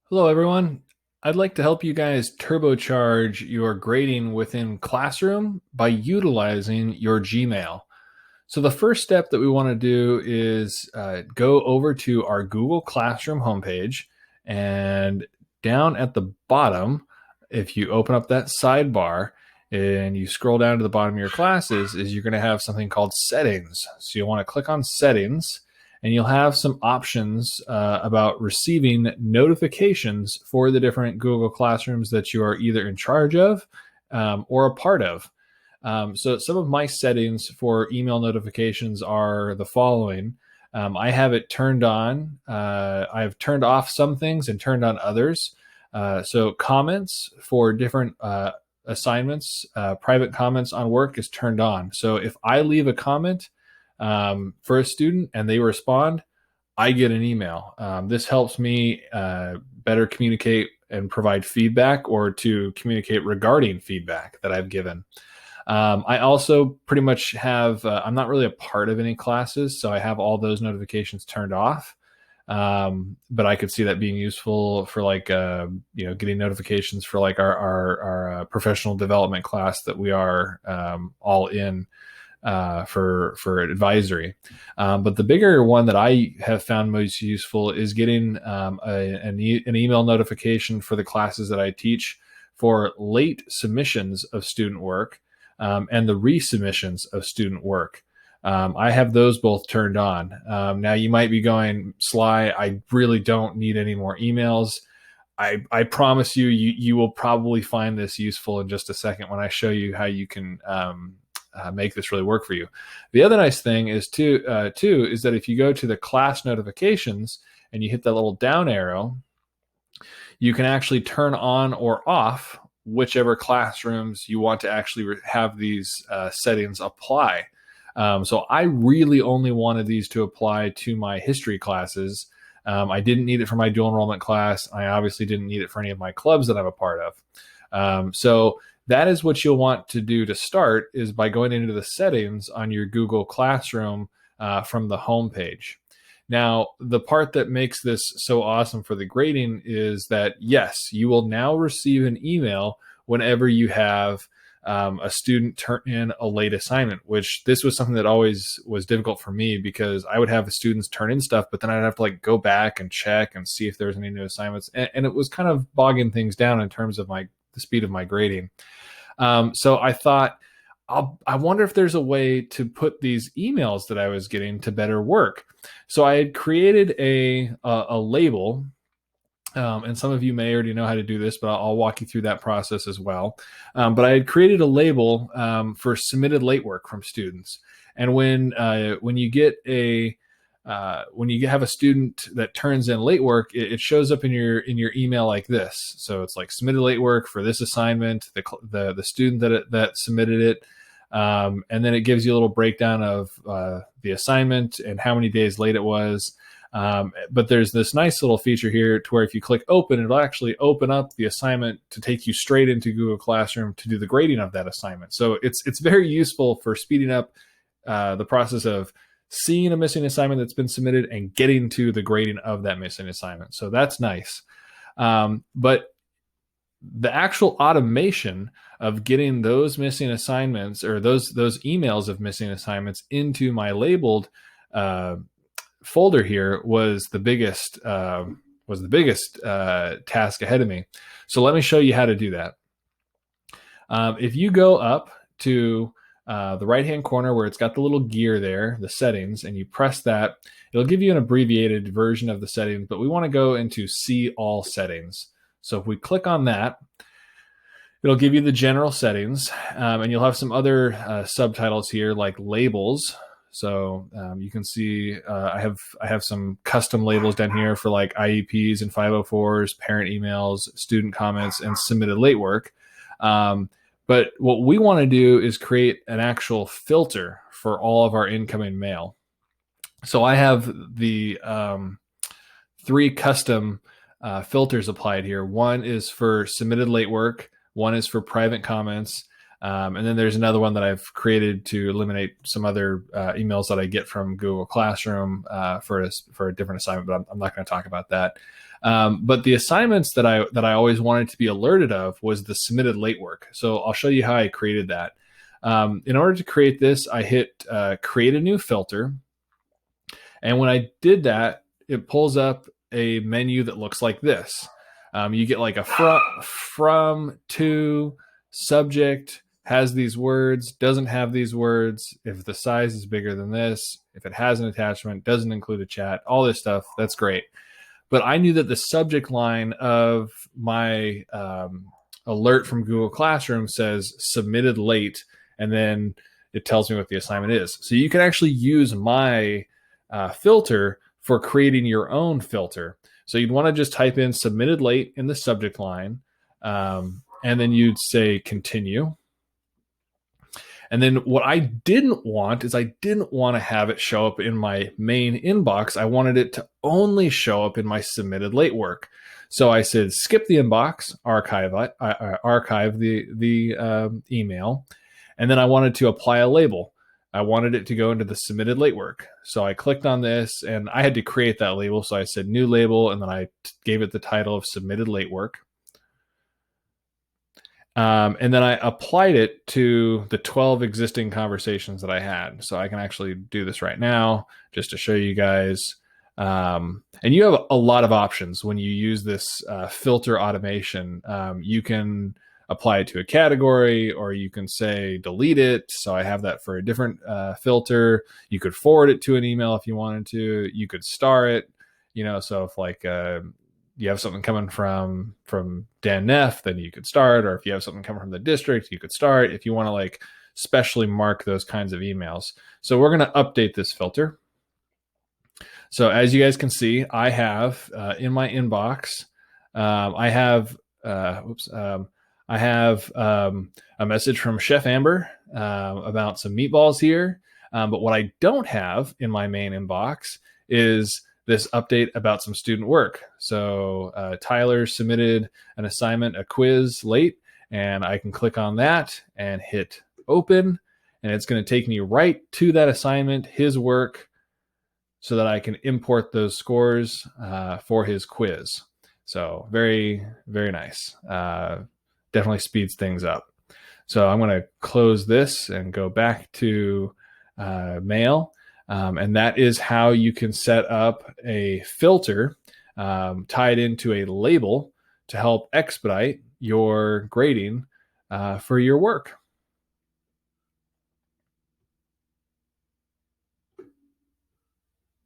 Hello, everyone. I'd like to help you guys turbocharge your grading within Classroom by utilizing your Gmail. So, the first step that we want to do is go over to our Google Classroom homepage, and down at the bottom, if you open up that sidebar and you scroll down to the bottom of your classes, is you're going to have something called settings. So, you want to click on settings, and you'll have some options about receiving notifications for the different Google Classrooms that you are either in charge of or a part of. So some of my settings for email notifications are the following. I have it turned on. I've turned off some things and turned on others. So comments for different assignments, private comments on work is turned on. So if I leave a comment for a student and they respond, I get an email. This helps me better communicate and provide feedback, or to communicate regarding feedback that I've given. I also pretty much have, I'm not really a part of any classes, so I have all those notifications turned off. But I could see that being useful for like, getting notifications for like our professional development class that we are all in for advisory. But the bigger one that I have found most useful is getting an email notification for the classes that I teach for late submissions of student work and the resubmissions of student work. I have those both turned on. Now you might be going, Sly, I really don't need any more emails. I promise you will probably find this useful in just a second when I show you how you can make this really work for you. The other nice thing is too is that if you go to the class notifications and you hit that little down arrow, you can actually turn on or off whichever classrooms you want to actually have these settings apply. So I really only wanted these to apply to my history classes. I didn't need it for my dual enrollment class. I obviously didn't need it for any of my clubs that I'm a part of. So that is what you'll want to do to start, is by going into the settings on your Google Classroom from the home page. Now, the part that makes this so awesome for the grading is that, yes, you will now receive an email whenever you have a student turn in a late assignment, which this was something that always was difficult for me, because I would have the students turn in stuff, but then I'd have to like go back and check and see if there's any new assignments. And it was kind of bogging things down in terms of the speed of my grading. So I thought, I wonder if there's a way to put these emails that I was getting to better work. So I had created a label, and some of you may already know how to do this, but I'll walk you through that process as well. But I had created a label for submitted late work from students, and when you get when you have a student that turns in late work, it shows up in your email like this. So it's like submitted late work for this assignment, the student that submitted it, and then it gives you a little breakdown of the assignment and how many days late it was. But there's this nice little feature here to where if you click open, it'll actually open up the assignment to take you straight into Google Classroom to do the grading of that assignment. So it's very useful for speeding up the process of seeing a missing assignment that's been submitted and getting to the grading of that missing assignment. So that's nice. But the actual automation of getting those missing assignments, or those emails of missing assignments, into my labeled folder here was the biggest task ahead of me. So let me show you how to do that. If you go up to the right-hand corner where it's got the little gear there, the settings, and you press that, it'll give you an abbreviated version of the settings, but we want to go into see all settings. So if we click on that, it'll give you the general settings, and you'll have some other subtitles here like labels. So you can see I have some custom labels down here for like IEPs and 504s, parent emails, student comments, and submitted late work. But what we want to do is create an actual filter for all of our incoming mail. So I have the 3 custom filters applied here. One is for submitted late work, one is for private comments, and then there's another one that I've created to eliminate some other emails that I get from Google Classroom for a different assignment, but I'm not going to talk about that. But the assignments that I always wanted to be alerted of was the submitted late work. So I'll show you how I created that. In order to create this, I hit create a new filter. And when I did that, it pulls up a menu that looks like this. You get like a from, to, subject, has these words, doesn't have these words, if the size is bigger than this, if it has an attachment, doesn't include a chat, all this stuff. That's great. But I knew that the subject line of my alert from Google Classroom says submitted late, and then it tells me what the assignment is. So you can actually use my filter for creating your own filter. So you'd want to just type in submitted late in the subject line, and then you'd say continue. And then what I didn't want is I didn't want to have it show up in my main inbox. I wanted it to only show up in my submitted late work. So I said skip the inbox, archive the email, and then I wanted to apply a label. I wanted it to go into the submitted late work. So I clicked on this, and I had to create that label. So I said new label, and then I gave it the title of submitted late work. And then I applied it to the 12 existing conversations that I had. So I can actually do this right now just to show you guys. And you have a lot of options when you use this filter automation. You can apply it to a category, or you can say delete it. So I have that for a different filter. You could forward it to an email if you wanted to. You could star it, so if like you have something coming from Dan Neff, then you could start. Or if you have something coming from the district, you could start. If you want to like specially mark those kinds of emails. So we're going to update this filter. So as you guys can see, I have in my inbox, I have a message from Chef Amber about some meatballs here. But what I don't have in my main inbox is this update about some student work. So Tyler submitted an assignment, a quiz late, and I can click on that and hit open, and it's going to take me right to that assignment, his work, so that I can import those scores for his quiz. So very, very nice. Definitely speeds things up. So I'm going to close this and go back to Mail. And that is how you can set up a filter tied into a label to help expedite your grading for your work.